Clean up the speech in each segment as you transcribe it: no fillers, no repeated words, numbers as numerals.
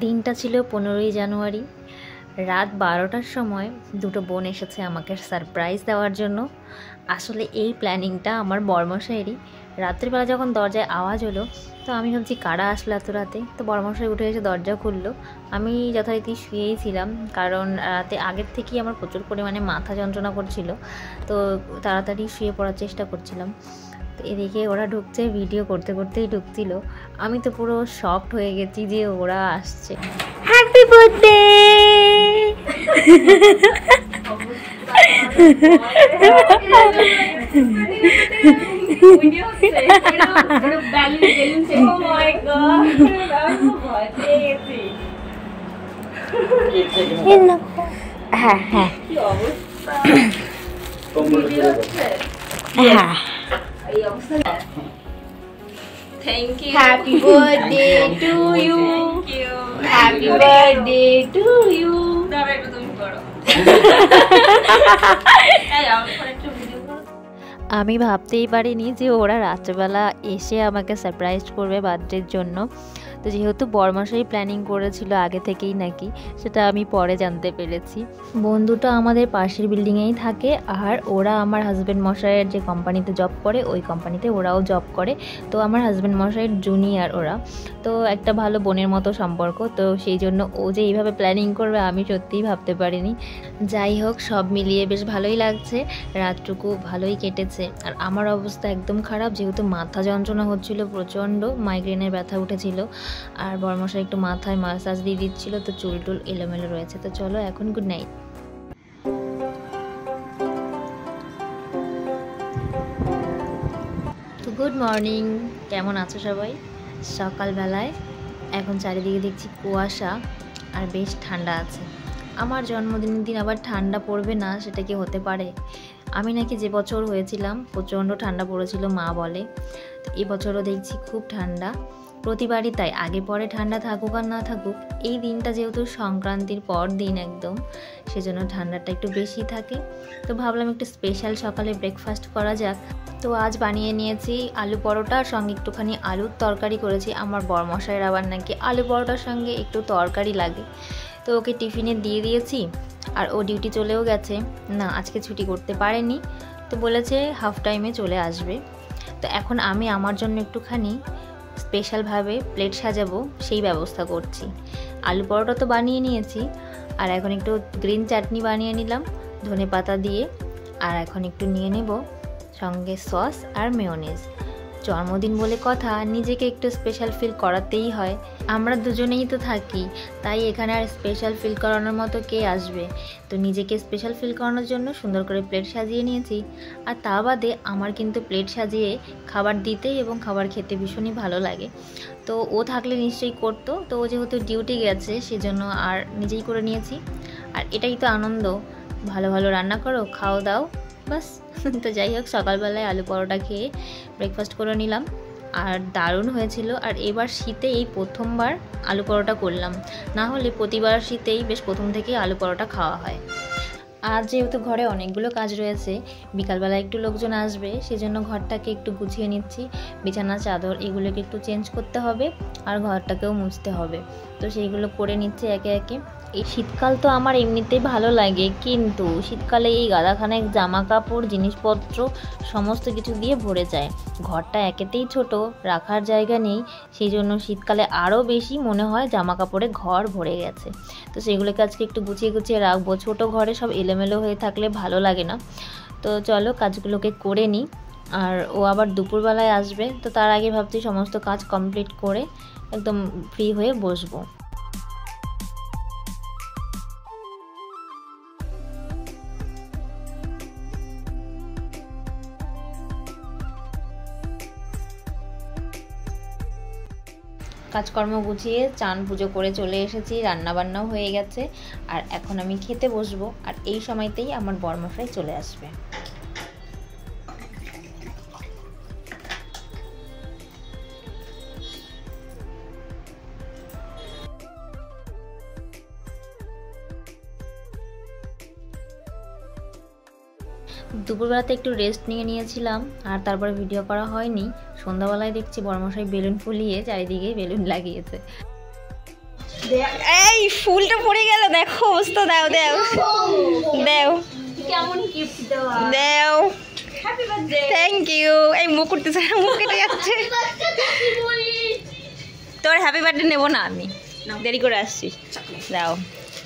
দিনটা ছিল 15ই জানুয়ারি। রাত 12টার সময় দুটো বোন এসেছে আমাকে সারপ্রাইজ দেওয়ার জন্য। আসলে এই প্ল্যানিংটা আমার বরমশাইয়েরই। রাত্রিবেলা যখন দরজায় আওয়াজ হলো, তো আমি ভাবছি কারা আসলো এত রাতে। তো বরমশাই উঠে এসে দরজা খুললো। আমি যথারীতি শুয়েই ছিলাম, কারণ রাতে আগের থেকেই আমার প্রচুর পরিমাণে মাথা যন্ত্রণা করছিল। তো তাড়াতাড়ি শুয়ে পড়ার চেষ্টা করছিলাম। তো এদিকে ওরা ঢুকছে, ভিডিও করতে করতেই ঢুকছিল। আমি তো পুরো শকড হয়ে গেছি যে ওরা আসছে। Happy birthday. হ্যাঁ হ্যাঁ হ্যাঁ। Thank you. Happy birthday to you. Thank you. Happy birthday to you. দাঁড়া একটু তুমি করো। এই আমার ফোনে একটু ভিডিও করো। আমি ভাবতেই পারিনি যে ওরা রাত্রেবেলা এসে আমাকে সারপ্রাইজ করবে বার্থডের জন্য। তো যেহেতু বরমশাই প্ল্যানিং করেছিল আগে থেকেই নাকি, সেটা আমি পরে জানতে পেরেছি। বন্ধুটা আমাদের পাশের বিল্ডিংয়েই থাকে, আর ওরা আমার হাজব্যান্ড মশাইয়ের যে কোম্পানিতে জব করে ওই কোম্পানিতে ওরাও জব করে। তো আমার হাজব্যান্ড মশাইয়ের জুনিয়র ওরা। তো একটা ভালো বোনের মতো সম্পর্ক। তো সেই জন্য ও যে এইভাবে প্ল্যানিং করবে আমি সত্যিই ভাবতে পারিনি। যাই হোক, সব মিলিয়ে বেশ ভালোই লাগছে। রাতটুকু ভালোই কেটেছে। আর আমার অবস্থা একদম খারাপ, যেহেতু মাথা যন্ত্রণা হচ্ছিল প্রচণ্ড, মাইগ্রেনের ব্যথা উঠেছিল। আর বরমশাই একটু মাথায় মাসাজ দিয়ে দিচ্ছিল, তো চুল টুল এলোমেলো রয়েছে। তো চলো এখন গুড নাইট। তো গুড মর্নিং, কেমন আছো সবাই? সকালবেলায় এখন চারিদিকে দেখছি কুয়াশা, আর বেশ ঠান্ডা আছে। আমার জন্মদিনের দিন আবার ঠান্ডা পড়বে না, সেটা কি হতে পারে? আমি নাকি যে বছর হয়েছিলাম প্রচণ্ড ঠান্ডা পড়েছিল মা বলে। তো এবছরও দেখছি খুব ঠান্ডা। প্রতিবারই তাই, আগে পরে ঠান্ডা থাকুক আর না থাকুক, এই দিনটা যেহেতু সংক্রান্তির পর দিন একদম, সেজন্য ঠান্ডাটা একটু বেশি থাকে। তো ভাবলাম একটু স্পেশাল সকালে ব্রেকফাস্ট করা যাক। তো আজ বানিয়ে নিয়েছি আলু পরোটা, আর সঙ্গে একটুখানি আলুর তরকারি করেছি। আমার বরমশাইয়ের আবার নাকি আলু পরোটার সঙ্গে একটু তরকারি লাগে। তো ওকে টিফিনে দিয়ে দিয়েছি, আর ও ডিউটি চলেও গেছে। না, আজকে ছুটি করতে পারেনি, তো বলেছে হাফ টাইমে চলে আসবে। তো এখন আমি আমার জন্য একটুখানি স্পেশালভাবে প্লেট সাজাবো, সেই ব্যবস্থা করছি। আলু পরোটা তো বানিয়ে নিয়েছি, আর এখন একটু গ্রিন চাটনি বানিয়ে নিলাম ধনেপাতা দিয়ে। আর এখন একটু নিয়ে নেব সঙ্গে সস আর মেয়োনিজ। জন্মদিন বলে কথা, নিজেকে একটু স্পেশাল ফিল করাতেই হয়। আমরা দুজনেই তো থাকি, তাই এখানে আর স্পেশাল ফিল করানোর মতো কে আসবে? তো নিজেকে স্পেশাল ফিল করানোর জন্য সুন্দর করে প্লেট সাজিয়ে নিয়েছি। আর তা বাদে আমার কিন্তু প্লেট সাজিয়ে খাবার দিতে এবং খাবার খেতে ভীষণই ভালো লাগে। তো ও থাকলে নিশ্চয়ই করতো, তো ও যেহেতু ডিউটি গেছে সেজন্য আর নিজেই করে নিয়েছি। আর এটাই তো আনন্দ, ভালো ভালো রান্না করো, খাও দাও, বাস। তো যাই হোক, সকালবেলায় আলু পরোটা খেয়ে ব্রেকফাস্ট করে নিলাম, আর দারুণ হয়েছিল। আর এবার শীতে এই প্রথমবার আলু পরোটা করলাম, না হলে প্রতিবার শীতেই বেশ প্রথম থেকেই আলু পরোটা খাওয়া হয়। আজ যেহেতু ঘরে অনেকগুলো কাজ রয়েছে, বিকালবেলা একটু লোকজন আসবে, সেজন্য ঘরটাকে একটু গুছিয়ে নিচ্ছি। বিছানা চাদর এগুলোকে একটু চেঞ্জ করতে হবে, আর ঘরটাকেও মুছতে হবে। তো সেইগুলো করে নিচ্ছে একে একে। এই শীতকাল তো আমার এমনিতেই ভালো লাগে, কিন্তু শীতকালে এই গাদাখানেক জামা কাপড় জিনিসপত্র সমস্ত কিছু দিয়ে ভরে যায়। ঘরটা একেতেই ছোট, রাখার জায়গা নেই, সেই জন্য শীতকালে আরও বেশি মনে হয় জামা কাপড়ে ঘর ভরে গেছে। তো সেগুলোকে আজকে একটু গুছিয়ে গুছিয়ে রাখবো। ছোট ঘরে সব এলোমেলো হয়ে থাকলে ভালো লাগে না। তো চলো কাজগুলোকে করে নিই। আর ও আবার দুপুরবেলায় আসবে, তো তার আগে ভাবছি সমস্ত কাজ কমপ্লিট করে একদম ফ্রি হয়ে বসবো। কাজকর্ম গুছিয়ে চান পুজো করে চলে এসেছি, রান্নাবান্নাও হয়ে গেছে। আর এখন আমি খেতে বসবো, আর এই সময়তেই আমার বরমশাই চলে আসবে। দুপুরবেলাতে একটু রেস্ট নিয়েছিলাম, আর তারপরে ভিডিও করা হয়নি। সন্ধ্যাবেলায় দেখছি বড়মশাই বেলুন ফুলিয়ে চারিদিকে বেলুন লাগিয়েছে। এই ফুলটা পড়ে গেল, দেখো অবস্থা। দাও দাও দাও কেমন গিফট দেওয়া, দাও। Happy birthday. Thank you. এই মুখ করতেছে, মুখ কেটে যাচ্ছে। তোর হ্যাপি বার্থডে নেবো না আমি, দেরি করে আসছি। দাও,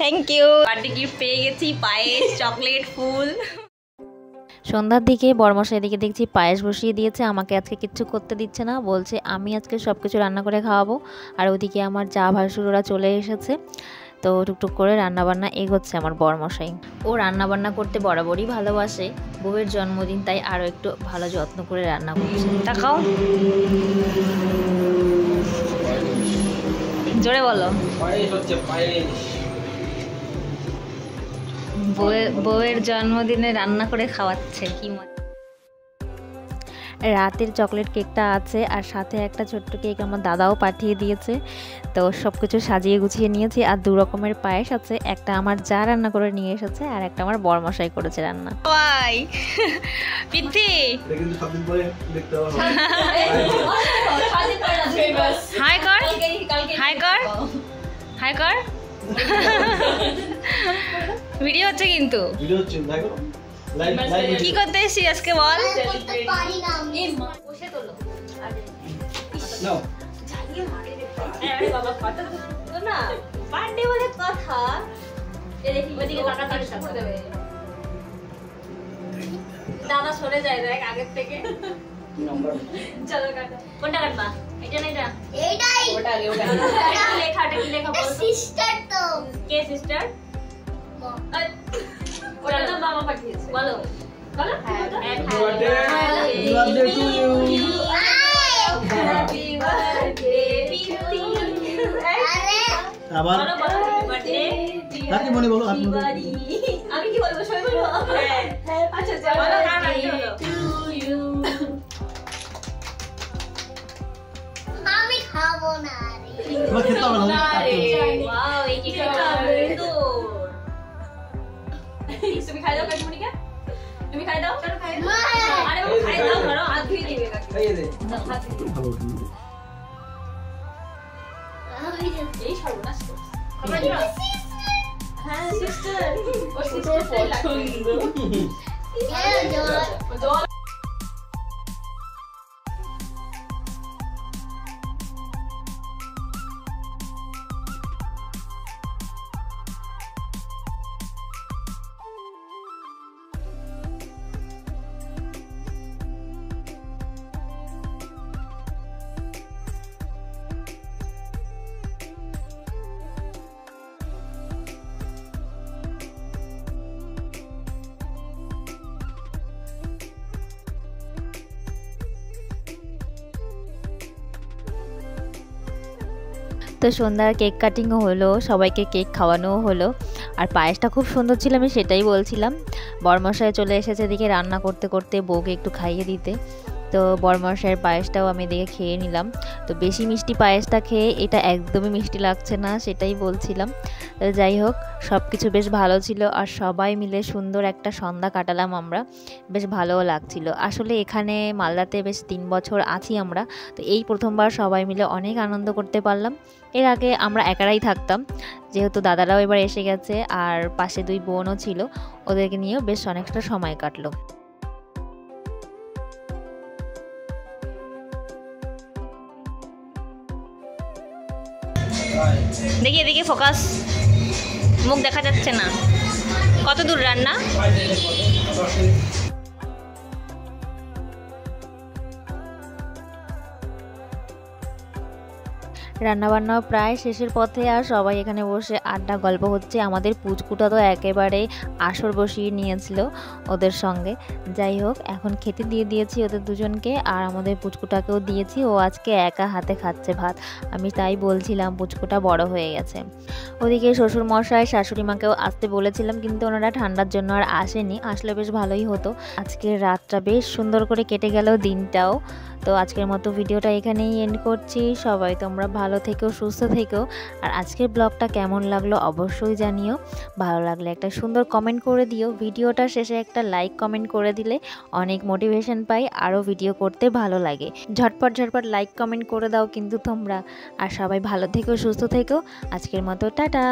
থ্যাংক ইউ। বার্থডে গিফট পেয়ে গেছি, পায়েস, চকলেট, ফুল। সন্ধ্যার দিকে বরমশাই এদিকে দেখছি পায়েস বসিয়ে দিয়েছে। আমাকে আজকে কিচ্ছু করতে দিচ্ছে না, বলছে আমি আজকে সব কিছু রান্না করে খাওয়াবো। আর ওদিকে আমার যা ভাসুর ওরা চলে এসেছে, তো টুকটুক করে রান্নাবান্না এগোচ্ছে আমার বরমশাই। ও রান্নাবান্না করতে বরাবরই ভালোবাসে, বউয়ের জন্মদিন তাই আরও একটু ভালো যত্ন করে রান্না করছে। তাকাও, জোরে বলো। বউয়ের জন্মদিনে রান্না করে খাওয়াচ্ছে, কি মজা। রাতের চকলেট কেকটা আছে, আর সাথে একটা ছোট্ট কেক আমার দাদাও পাঠিয়ে দিয়েছে। তো সব কিছু সাজিয়ে গুছিয়ে নিয়েছি। আর 2 রকমের পায়েস আছে, একটা আমার যা রান্না করে নিয়ে এসেছে, আর একটা আমার বরমশাই করেছে রান্না। পিথি হাই কর, হাই কর, হাই কর। ভিডিও হচ্ছে কিন্তু, কি করতে এসেছি আজকে বল। দাদা সরে যায় দেখ আগের থেকে। চলো কাটা, কোনটা কাটবা? এটা না এটা? এইটাই। ওটা আগে, ওটা লেখাটা কি লেখা বল? সিস্টার তো। কে সিস্টার? ওটা তো মামা পাঠিয়েছে। বলো বলো। Happy birthday to you. Happy birthday পিতি। আরে আবার বলো বলো হ্যাপি বার্থডে। হ্যাপি মনে বলো, হ্যাপি বার্থডে। আমি কি বলবো, সবাই বলবো? হ্যাঁ আচ্ছা চলো বলো, কার বার্থডে হলো? To you. আমি খাবো না রে। তুমি খেতে হবে না। ওয়াও, এই কি সুন্দর। তুমি খাই দাও কাকিমণিকে, তুমি খাই দাও। চলো খাই দাও। আরে বাবা খাই দাও, ধরো হাত ধুয়ে দিবে কাকি। খাইয়ে দে। ভালো তুমি। এই সর্বনাশ করছে। হ্যাঁ সিস্টার, ও সিস্টার পছন্দ। জল তো সন্ধ্যার কেক কাটিংও হলো, সবাইকে কেক খাওয়ানোও হলো। আর পায়েসটা খুব সুন্দর ছিল, আমি সেটাই বলছিলাম। বরমশাই চলে এসেছে এদিকে রান্না করতে করতে বউকে একটু খাইয়ে দিতে। তো বরমশাইয়ের পায়েসটাও আমি দেখে খেয়ে নিলাম। তো বেশি মিষ্টি পায়েসটা খেয়ে এটা একদমই মিষ্টি লাগছে না, সেটাই বলছিলাম। তো যাই হোক, সব কিছু বেশ ভালো ছিল। আর সবাই মিলে সুন্দর একটা সন্ধ্যা কাটালাম আমরা, বেশ ভালোও লাগছিল। আসলে এখানে মালদাতে বেশ 3 বছর আছি আমরা, তো এই প্রথমবার সবাই মিলে অনেক আনন্দ করতে পারলাম। এর আগে আমরা একারাই থাকতাম, যেহেতু দাদারাও এবার এসে গেছে, আর পাশে 2 বোনও ছিল, ওদেরকে নিয়েও বেশ অনেকটা সময় কাটলো। দেখি এদিকে ফোকাস, মুখ দেখা যাচ্ছে না। কত দূর রান্না? রান্নাবান্নাও প্রায় শেষের পথে, আর সবাই এখানে বসে আড্ডা গল্প হচ্ছে। আমাদের পুচকুটা তো একেবারে আসর বসিয়ে নিয়েছিল ওদের সঙ্গে। যাই হোক, এখন খেতে দিয়ে দিয়েছি ওদের দুজনকে, আর আমাদের পুচকুটাকেও দিয়েছি। ও আজকে একা হাতে খাচ্ছে ভাত। আমি তাই বলছিলাম পুচকুটা বড় হয়ে গেছে। ওদিকে শ্বশুর মশাই শাশুড়ি মাকেও আসতে বলেছিলাম, কিন্তু ওনারা ঠান্ডার জন্য আর আসেনি। আসলে বেশ ভালোই হতো। আজকে রাতটা বেশ সুন্দর করে কেটে গেল, দিনটাও। তো আজকের মতো ভিডিওটা এখানেই এন্ড করছি। সবাই তোমরা ভালো থেকো, সুস্থ থেকো। আর আজকের ব্লগটা কেমন লাগলো অবশ্যই জানিও। ভালো লাগলে একটা সুন্দর কমেন্ট করে দিও। ভিডিওটা শেষে একটা লাইক কমেন্ট করে দিলে অনেক মোটিভেশন পাই, আরও ভিডিও করতে ভালো লাগে। ঝটপট লাইক কমেন্ট করে দাও কিন্তু তোমরা। আর সবাই ভালো থেকো, সুস্থ থেকো। আজকের মতো টাটা।